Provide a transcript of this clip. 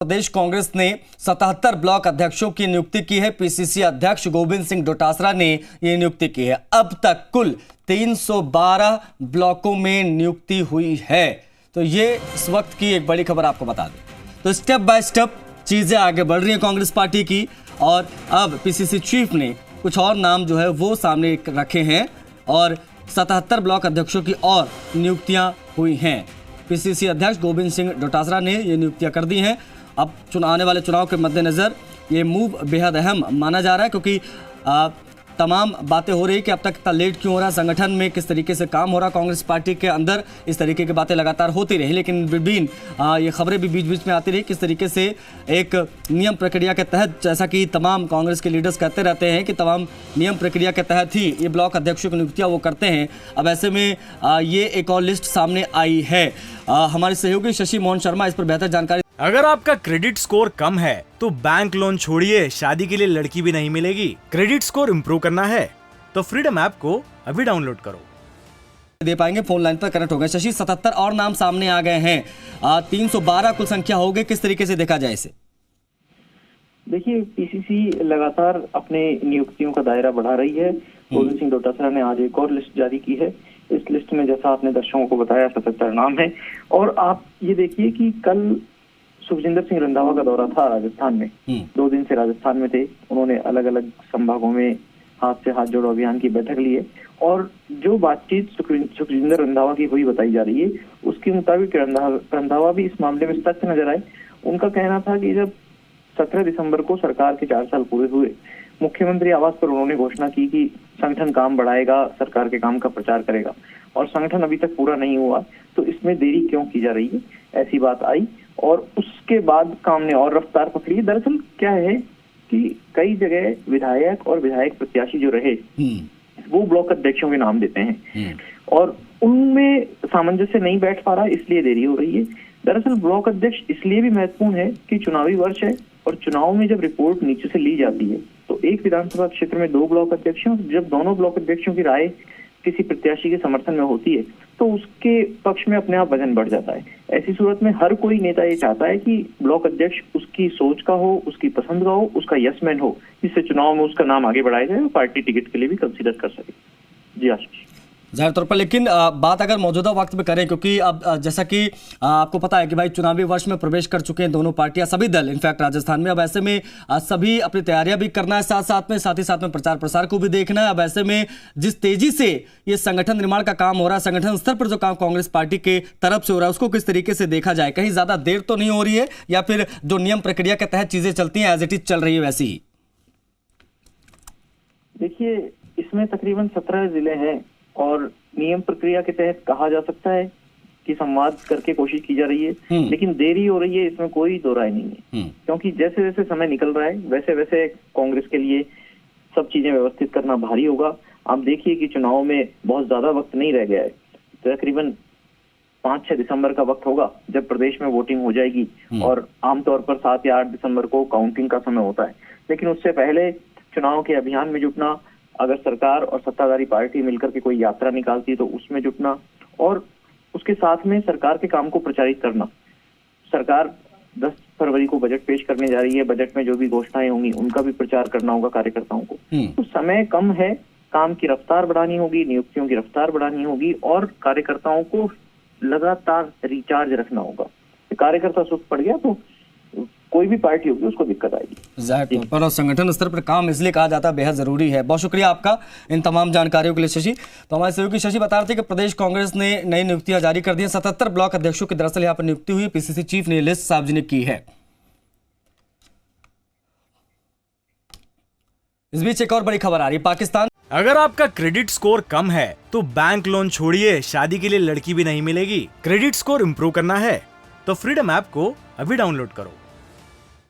प्रदेश कांग्रेस ने 77 ब्लॉक अध्यक्षों की नियुक्ति की है। पीसीसी अध्यक्ष गोविंद सिंह डोटासरा ने यह नियुक्ति की है। अब तक कुल 312 ब्लॉकों में नियुक्ति हुई है। तो ये इस वक्त की एक बड़ी खबर आपको बता दें। तो स्टेप बाय स्टेप चीजें आगे बढ़ रही हैं कांग्रेस पार्टी की, और अब पीसीसी चीफ ने कुछ और नाम जो है वो सामने रखे हैं और 77 ब्लॉक अध्यक्षों की और नियुक्तियां हुई हैं। पीसीसी अध्यक्ष गोविंद सिंह डोटासरा ने ये नियुक्तियां कर दी हैं। अब आने वाले चुनाव के मद्देनज़र ये मूव बेहद अहम माना जा रहा है, क्योंकि तमाम बातें हो रही कि अब तक इतना लेट क्यों हो रहा है, संगठन में किस तरीके से काम हो रहा, कांग्रेस पार्टी के अंदर इस तरीके की बातें लगातार होती रही। लेकिन विभिन्न ये खबरें भी बीच बीच में आती रही किस तरीके से एक नियम प्रक्रिया के तहत, जैसा कि तमाम कांग्रेस के लीडर्स कहते रहते हैं कि तमाम नियम प्रक्रिया के तहत ही ये ब्लॉक अध्यक्षों की नियुक्तियाँ वो करते हैं। अब ऐसे में ये एक और लिस्ट सामने आई है। हमारे सहयोगी शशि मोहन शर्मा इस पर बेहतर जानकारी। अगर आपका क्रेडिट स्कोर कम है तो बैंक लोन छोड़िए, शादी के लिए लड़की भी नहीं मिलेगी। क्रेडिट स्कोर इम्प्रूव करना है तो फ्रीडम ऐप को अभी डाउनलोड करो। दे पाएंगे, फोन लाइन पर कनेक्ट हो गए। शशि, 77 और नाम सामने आ गए हैं, 312 कुल संख्या हो गई, किस तरीके से देखा जाए इसे? देखिए, पीसीसी लगातार अपने नियुक्तियों का दायरा बढ़ा रही है। गोविंद सिंह डोटासरा ने आज एक और लिस्ट जारी की है। इस लिस्ट में, जैसा आपने दर्शकों को बताया, 77 नाम है। और आप ये देखिए कि कल सुखजिंदर सिंह रंधावा का दौरा था राजस्थान में। 2 दिन से राजस्थान में थे। उन्होंने अलग अलग संभागों में हाथ से हाथ जोड़ो अभियान की बैठक ली है, और जो बातचीत सुखजिंदर रंधावा की हुई बताई जा रही है, उसके मुताबिक रंधावा भी इस मामले में सख्त नजर आए। उनका कहना था कि जब 17 दिसंबर को सरकार के 4 साल पूरे हुए, मुख्यमंत्री आवास पर उन्होंने घोषणा की कि संगठन काम बढ़ाएगा, सरकार के काम का प्रचार करेगा, और संगठन अभी तक पूरा नहीं हुआ, तो इसमें देरी क्यों की जा रही है, ऐसी बात आई। और उसके बाद काम ने और रफ्तार पकड़ी। दरअसल क्या है कि कई जगह विधायक और विधायक प्रत्याशी जो रहे वो ब्लॉक अध्यक्षों के नाम देते हैं, और उनमें सामंजस्य नहीं बैठ पा रहा, इसलिए देरी हो रही है। दरअसल ब्लॉक अध्यक्ष इसलिए भी महत्वपूर्ण है कि चुनावी वर्ष है, और चुनाव में जब रिपोर्ट नीचे से ली जाती है तो एक विधानसभा क्षेत्र में 2 ब्लॉक अध्यक्ष हैं। जब दोनों ब्लॉक अध्यक्षों की राय किसी प्रत्याशी के समर्थन में होती है तो उसके पक्ष में अपने आप वजन बढ़ जाता है। ऐसी सूरत में हर कोई नेता ये चाहता है कि ब्लॉक अध्यक्ष उसकी सोच का हो, उसकी पसंद का हो, उसका यसमैन हो, जिससे चुनाव में उसका नाम आगे बढ़ाया जाए और पार्टी टिकट के लिए भी कंसीडर कर सके। जी आशीष। जाहिर तौर पर, लेकिन बात अगर मौजूदा वक्त में करें, क्योंकि अब जैसा कि आपको पता है कि भाई चुनावी वर्ष में प्रवेश कर चुके हैं दोनों पार्टियां, सभी दल इनफैक्ट राजस्थान में। अब ऐसे में सभी अपनी तैयारियां भी करना है, साथ ही साथ में प्रचार प्रसार को भी देखना है। अब ऐसे में जिस तेजी से ये संगठन निर्माण का काम हो रहा है, संगठन स्तर पर जो काम कांग्रेस पार्टी के तरफ से हो रहा है, उसको किस तरीके से देखा जाए? कहीं ज्यादा देर तो नहीं हो रही है, या फिर जो नियम प्रक्रिया के तहत चीजें चलती हैं एज इट इज चल रही है वैसी ही? देखिए, इसमें तकरीबन 17 जिले हैं, और नियम प्रक्रिया के तहत कहा जा सकता है कि संवाद करके कोशिश की जा रही है, लेकिन देरी हो रही है, इसमें कोई दो राय नहीं है। क्योंकि जैसे जैसे समय निकल रहा है वैसे वैसे कांग्रेस के लिए सब चीजें व्यवस्थित करना भारी होगा। आप देखिए कि चुनाव में बहुत ज्यादा वक्त नहीं रह गया है। तकरीबन 5-6 दिसंबर का वक्त होगा जब प्रदेश में वोटिंग हो जाएगी, और आमतौर पर 7 या 8 दिसंबर को काउंटिंग का समय होता है। लेकिन उससे पहले चुनाव के अभियान में जुटना, अगर सरकार और सत्ताधारी पार्टी मिलकर के कोई यात्रा निकालती है तो उसमें जुटना, और उसके साथ में सरकार के काम को प्रचारित करना। सरकार 10 फरवरी को बजट पेश करने जा रही है, बजट में जो भी घोषणाएं होंगी उनका भी प्रचार करना होगा कार्यकर्ताओं को। तो समय कम है, काम की रफ्तार बढ़ानी होगी, नियुक्तियों की रफ्तार बढ़ानी होगी, और कार्यकर्ताओं को लगातार रिचार्ज रखना होगा। कार्यकर्ता सुस्त पड़ गया तो कोई भी पार्टी होगी उसको दिक्कत आएगी। जाहिर तौर पर, और संगठन स्तर पर काम इसलिए कहा जाता है बेहद जरूरी है। बहुत शुक्रिया आपका इन तमाम जानकारियों के लिए शशि। तो हमारे सहयोगी शशि बता रहे थे कि प्रदेश कांग्रेस ने नई नियुक्तियां जारी कर दी हैं। 77 ब्लॉक अध्यक्षों की दरअसल यहाँ पर नियुक्ति हुई। पीसीसी चीफ ने लिस्ट सार्वजनिक की है। इस बीच एक और बड़ी खबर आ रही है पाकिस्तान। अगर आपका क्रेडिट स्कोर कम है तो बैंक लोन छोड़िए, शादी के लिए लड़की भी नहीं मिलेगी। क्रेडिट स्कोर इम्प्रूव करना है तो फ्रीडम ऐप को अभी डाउनलोड करो।